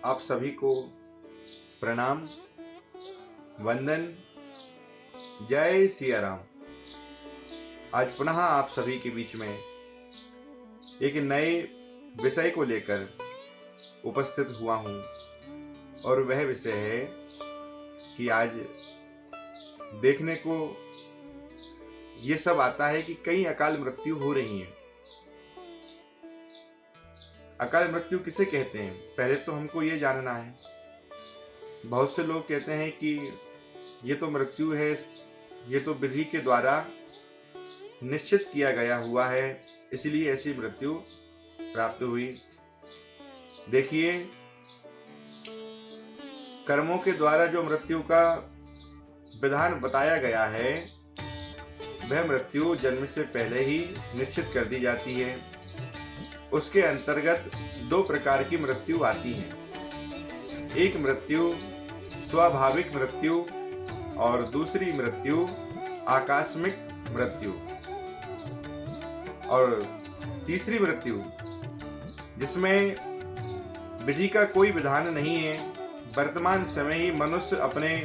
आप सभी को प्रणाम, वंदन, जय सिया राम। आज पुनः आप सभी के बीच में एक नए विषय को लेकर उपस्थित हुआ हूँ और वह विषय है कि आज देखने को ये सब आता है कि कई अकाल मृत्यु हो रही हैं। अकाल मृत्यु किसे कहते हैं, पहले तो हमको ये जानना है। बहुत से लोग कहते हैं कि ये तो मृत्यु है, ये तो विधि के द्वारा निश्चित किया गया हुआ है, इसलिए ऐसी मृत्यु प्राप्त हुई। देखिए, कर्मों के द्वारा जो मृत्यु का विधान बताया गया है, वह मृत्यु जन्म से पहले ही निश्चित कर दी जाती है। उसके अंतर्गत दो प्रकार की मृत्यु आती है। एक मृत्यु स्वाभाविक मृत्यु और दूसरी मृत्यु आकस्मिक मृत्यु, और तीसरी मृत्यु जिसमें विधि का कोई विधान नहीं है, वर्तमान समय ही मनुष्य अपने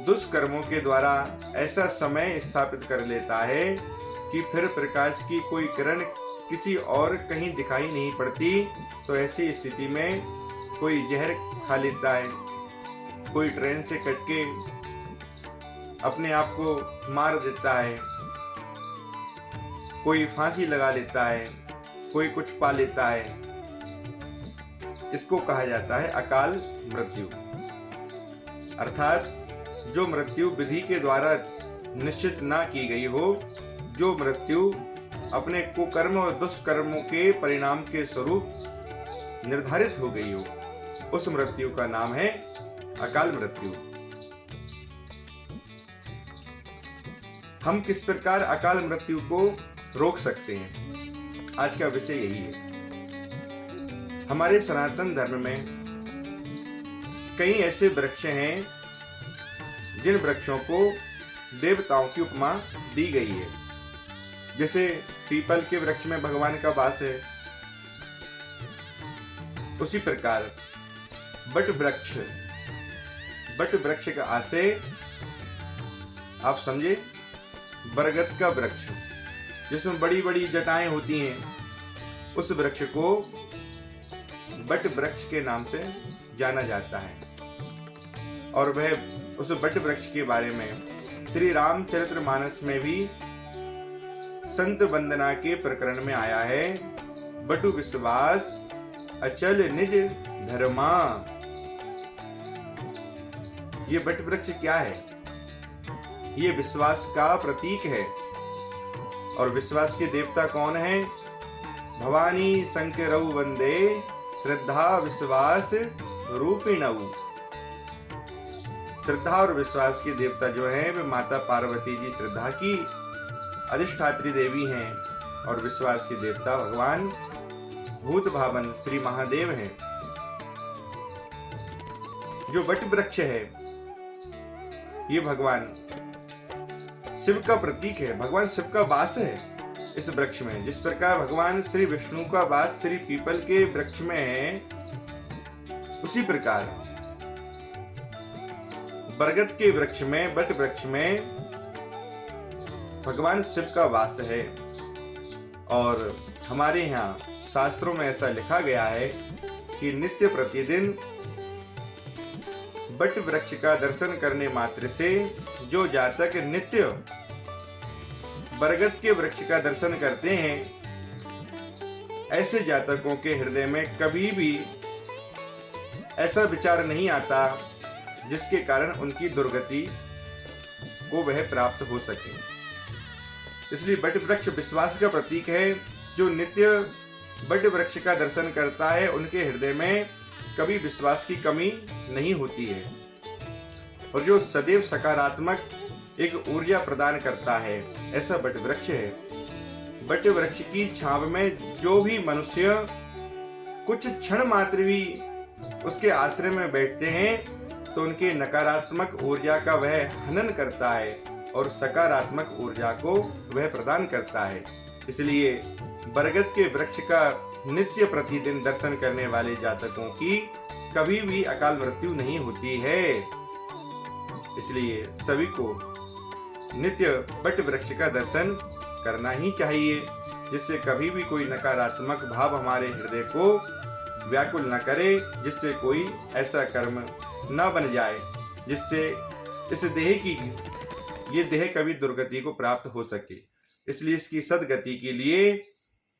दुष्कर्मों के द्वारा ऐसा समय स्थापित कर लेता है कि फिर प्रकाश की कोई किरण किसी और कहीं दिखाई नहीं पड़ती। तो ऐसी स्थिति में कोई जहर खा लेता है, कोई ट्रेन से कट के अपने आप को मार देता है, कोई फांसी लगा लेता है, कोई कुछ पा लेता है। इसको कहा जाता है अकाल मृत्यु। अर्थात जो मृत्यु विधि के द्वारा निश्चित ना की गई हो, जो मृत्यु अपने कुकर्म और दुष्कर्मों के परिणाम के स्वरूप निर्धारित हो गई हो, उस मृत्यु का नाम है अकाल मृत्यु। हम किस प्रकार अकाल मृत्यु को रोक सकते हैं, आज का विषय यही है। हमारे सनातन धर्म में कई ऐसे वृक्ष हैं जिन वृक्षों को देवताओं की उपमा दी गई है। जैसे पीपल के वृक्ष में भगवान का वास है, उसी प्रकार बट वृक्ष का आशय आप समझे, बरगद का वृक्ष जिसमें बड़ी बड़ी जटाएं होती हैं, उस वृक्ष को बट वृक्ष के नाम से जाना जाता है। और वह उस बट वृक्ष के बारे में श्री रामचरितमानस में भी संत वंदना के प्रकरण में आया है, बटु विश्वास अचल निज धर्मा। ये बट वृक्ष क्या है? ये विश्वास का प्रतीक है। और विश्वास के देवता कौन है? भवानी शंकरऊ वंदे श्रद्धा विश्वास रूपिणऊ। श्रद्धा और विश्वास के देवता जो है वे माता पार्वती जी श्रद्धा की अधिष्ठात्री देवी हैं, और विश्वास के देवता भगवान भूत भावन श्री महादेव हैं। जो वट वृक्ष है, ये भगवान शिव का प्रतीक है, भगवान शिव का वास है इस वृक्ष में। जिस प्रकार भगवान श्री विष्णु का वास श्री पीपल के वृक्ष में है, उसी प्रकार बरगद के वृक्ष में, वट वृक्ष में भगवान शिव का वास है। और हमारे यहाँ शास्त्रों में ऐसा लिखा गया है कि नित्य प्रतिदिन बट वृक्ष का दर्शन करने मात्र से जो जातक नित्य बरगद के वृक्ष का दर्शन करते हैं, ऐसे जातकों के हृदय में कभी भी ऐसा विचार नहीं आता जिसके कारण उनकी दुर्गति को वह प्राप्त हो सके। इसलिए बट वृक्ष विश्वास का प्रतीक है। जो नित्य बट वृक्ष का दर्शन करता है, उनके हृदय में कभी विश्वास की कमी नहीं होती है, और जो सदैव सकारात्मक एक ऊर्जा प्रदान करता है, ऐसा बट वृक्ष है। बट वृक्ष की छांव में जो भी मनुष्य कुछ क्षण मात्र भी उसके आश्रय में बैठते हैं, तो उनके नकारात्मक ऊर्जा का वह हनन करता है और सकारात्मक ऊर्जा को वह प्रदान करता है। इसलिए बरगद के वृक्ष का नित्य प्रतिदिन दर्शन करने वाले जातकों की कभी भी अकाल मृत्यु नहीं होती है। इसलिए सभी को नित्य वट वृक्ष का दर्शन करना ही चाहिए, जिससे कभी भी कोई नकारात्मक भाव हमारे हृदय को व्याकुल न करे, जिससे कोई ऐसा कर्म न बन जाए जिससे इस ये देह कभी दुर्गति को प्राप्त हो सके। इसलिए इसकी सदगति के लिए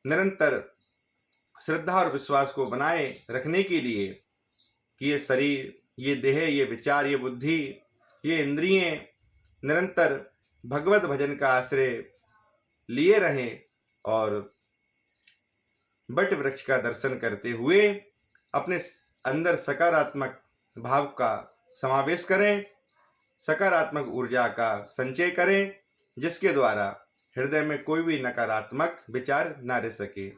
निरंतर श्रद्धा और विश्वास को बनाए रखने के लिए कि ये शरीर, ये देह, ये विचार, ये बुद्धि, ये इंद्रियें निरंतर भगवत भजन का आश्रय लिए रहें और वट वृक्ष का दर्शन करते हुए अपने अंदर सकारात्मक भाव का समावेश करें, सकारात्मक ऊर्जा का संचय करें, जिसके द्वारा हृदय में कोई भी नकारात्मक विचार न रह सके।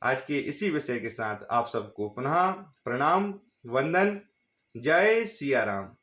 आज के इसी विषय के साथ आप सबको पुनः प्रणाम, वंदन। जय सिया राम।